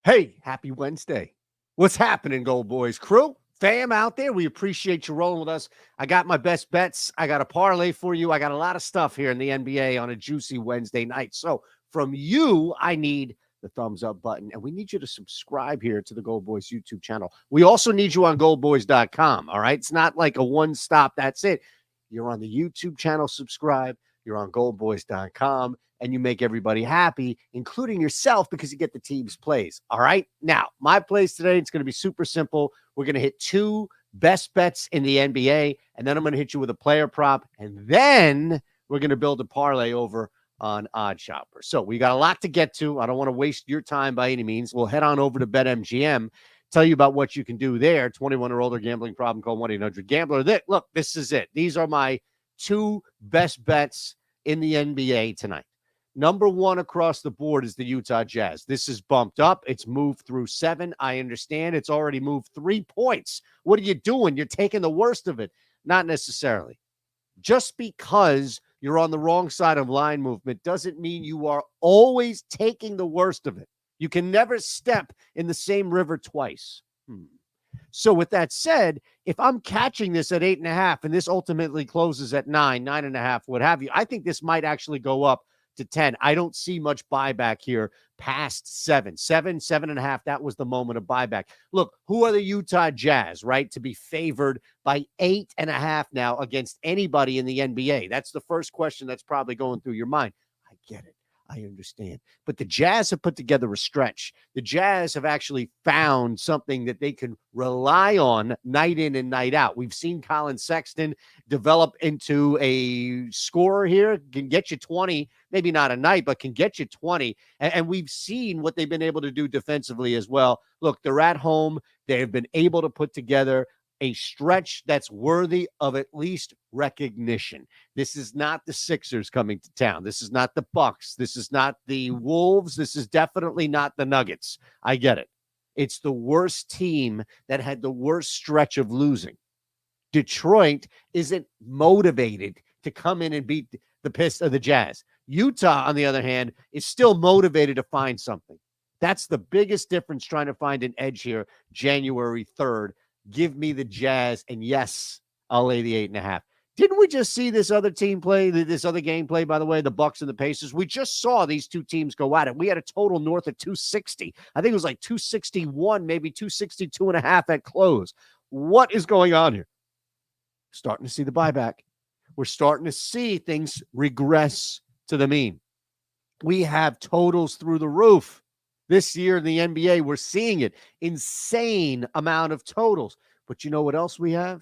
Hey, happy Wednesday. What's happening, Gold Boys crew? Fam out there, we appreciate you rolling with us. I got my best bets. I got a parlay for you. I got a lot of stuff here in the NBA on a juicy Wednesday night. So from you, I need the thumbs up button, and we need you to subscribe here to the Gold Boys YouTube channel. We also need you on goldboys.com, all right? It's not like a one-stop, that's it. You're on the YouTube channel, subscribe. You're on goldboys.com, and you make everybody happy, including yourself, because you get the team's plays. All right. Now, my plays today, it's going to be super simple. We're going to hit two best bets in the NBA, and then I'm going to hit you with a player prop, and then we're going to build a parlay over on Oddshopper. So we got a lot to get to. I don't want to waste your time by any means. We'll head on over to BetMGM, tell you about what you can do there. 21 or older, gambling problem, call 1-800-GAMBLER. Look, this is it. These are my two best bets in the NBA tonight. Number one across the board is the Utah Jazz. This is bumped up. It's moved through 7. I understand it's already moved 3 points. What are you doing? You're taking the worst of it. Not necessarily. Just because you're on the wrong side of line movement doesn't mean you are always taking the worst of it. You can never step in the same river twice. So with that said, if I'm catching this at 8.5 and this ultimately closes at 9, 9.5, what have you, I think this might actually go up to 10. I don't see much buyback here past 7, 7.5. That was the moment of buyback. Look, who are the Utah Jazz, right? To be favored by 8.5 now against anybody in the NBA. That's the first question that's probably going through your mind. I get it. I understand. But the Jazz have put together a stretch. The Jazz have actually found something that they can rely on night in and night out. We've seen Colin Sexton develop into a scorer here, can get you 20, maybe not a night, but can get you 20. And we've seen what they've been able to do defensively as well. Look, they're at home. They have been able to put together a stretch that's worthy of at least recognition. This is not the Sixers coming to town. This is not the Bucks. This is not the Wolves. This is definitely not the Nuggets. I get it. It's the worst team that had the worst stretch of losing. Detroit isn't motivated to come in and beat the Jazz. Utah, on the other hand, is still motivated to find something. That's the biggest difference, trying to find an edge here January 3rd. Give me the Jazz, and yes, I'll lay the 8.5. Didn't we just see this other team play, this other game play, by the way, the Bucks and the Pacers? We just saw these two teams go at it. We had a total north of 260. I think it was like 261, maybe 262.5 at close. What is going on here? Starting to see the buyback. We're starting to see things regress to the mean. We have totals through the roof. This year in the NBA, we're seeing it. Insane amount of totals. But you know what else we have?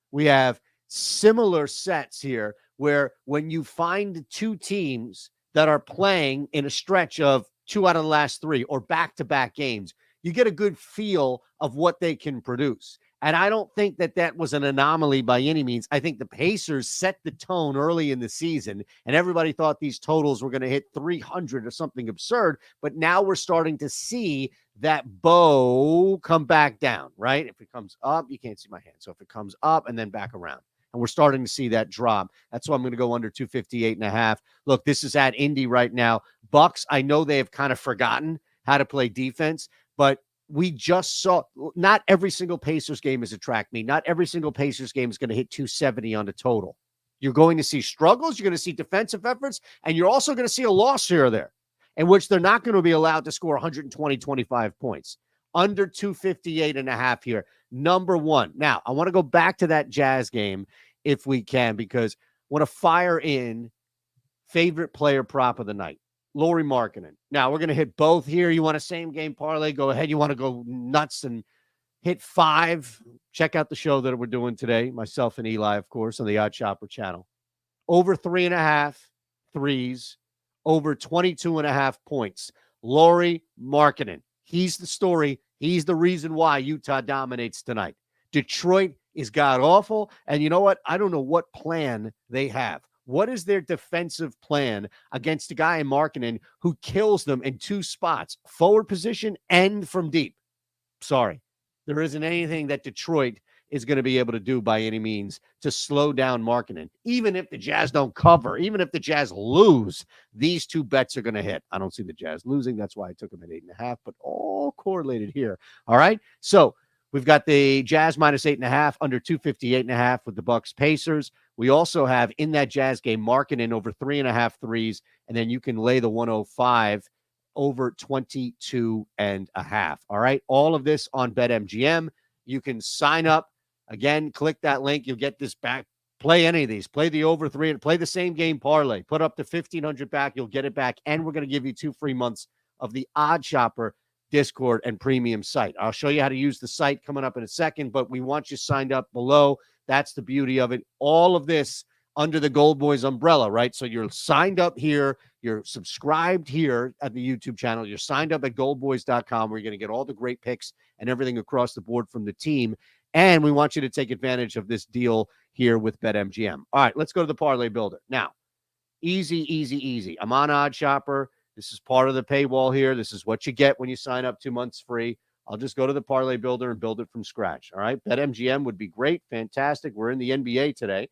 We have similar sets here where when you find two teams that are playing in a stretch of 2 out of the last 3 or back-to-back games, you get a good feel of what they can produce. And I don't think that that was an anomaly by any means. I think the Pacers set the tone early in the season, and everybody thought these totals were going to hit 300 or something absurd. But now we're starting to see that bow come back down, right? If it comes up, you can't see my hand. So if it comes up and then back around, and we're starting to see that drop. That's why I'm going to go under 258.5. Look, this is at Indy right now. Bucks, I know they have kind of forgotten how to play defense, but we just saw not every single Pacers game is a track meet. Not every single Pacers game is going to hit 270 on the total. You're going to see struggles. You're going to see defensive efforts, and you're also going to see a loss here or there in which they're not going to be allowed to score 120, 25 points. Under 258.5 here. Number one. Now, I want to go back to that Jazz game if we can, because I want to fire in favorite player prop of the night. Lauri Markkanen. Now, we're going to hit both here. You want a same-game parlay? Go ahead. You want to go nuts and hit 5? Check out the show that we're doing today, myself and Eli, of course, on the Oddshopper channel. Over 3.5 threes, over 22.5 points. Lauri Markkanen. He's the story. He's the reason why Utah dominates tonight. Detroit is god-awful, and you know what? I don't know what plan they have. What is their defensive plan against a guy in Markkanen who kills them in 2 spots, forward position and from deep? Sorry. There isn't anything that Detroit is going to be able to do by any means to slow down marketing. Even if the Jazz don't cover, even if the Jazz lose, these two bets are going to hit. I don't see the Jazz losing. That's why I took them at 8.5, but all correlated here. All right. So we've got the Jazz minus 8.5, under 258.5 with the Bucks Pacers. We also have in that Jazz game marketing over 3.5 threes, and then you can lay the 105 over 22.5. All right. All of this on BetMGM. You can sign up. Again, click that link. You'll get this back. Play any of these. Play the over 3 and play the same game parlay. Put up to 1,500 back. You'll get it back. And we're going to give you 2 free months of the Oddshopper Discord and premium site. I'll show you how to use the site coming up in a second, but we want you signed up below. That's the beauty of it. All of this under the GoldBoys umbrella, right? So you're signed up here. You're subscribed here at the YouTube channel. You're signed up at goldboys.com where you're going to get all the great picks and everything across the board from the team. And we want you to take advantage of this deal here with BetMGM. All right, let's go to the Parlay Builder. Now, easy. I'm on Oddshopper. This is part of the paywall here. This is what you get when you sign up 2 months free. I'll just go to the Parlay Builder and build it from scratch. All right, BetMGM would be great. Fantastic. We're in the NBA today,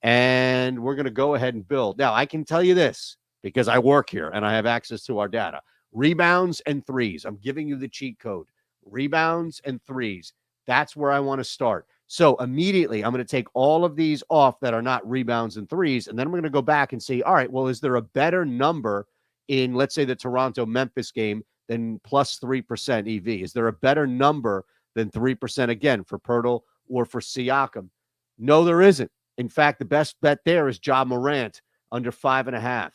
and we're going to go ahead and build. Now, I can tell you this because I work here and I have access to our data. Rebounds and threes. I'm giving you the cheat code. Rebounds and threes. That's where I want to start. So immediately, I'm going to take all of these off that are not rebounds and threes, and then I'm going to go back and see, all right, well, is there a better number in, let's say, the Toronto-Memphis game than plus 3% EV? Is there a better number than 3% again for Pirtle or for Siakam? No, there isn't. In fact, the best bet there is Ja Morant under 5.5.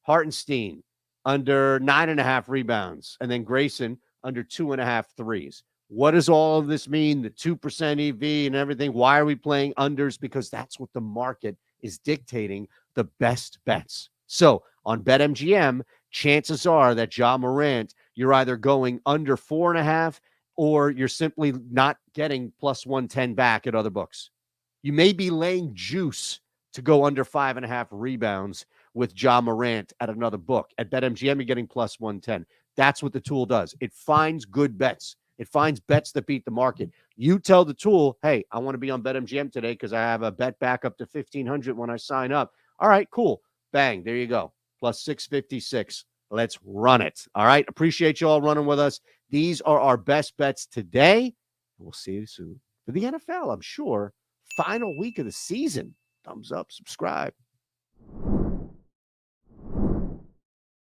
Hartenstein under 9.5 rebounds, and then Grayson under 2.5 threes. What does all of this mean? The 2% EV and everything. Why are we playing unders? Because that's what the market is dictating the best bets. So on BetMGM, chances are that Ja Morant, you're either going under 4.5 or you're simply not getting plus 110 back at other books. You may be laying juice to go under 5.5 rebounds with Ja Morant at another book. At BetMGM, you're getting plus 110. That's what the tool does. It finds good bets. It finds bets that beat the market. You tell the tool, hey, I want to be on BetMGM today because I have a bet back up to 1,500 when I sign up. All right, cool. Bang, there you go. Plus 656. Let's run it. All right, appreciate you all running with us. These are our best bets today. We'll see you soon for the NFL, I'm sure. Final week of the season. Thumbs up, subscribe.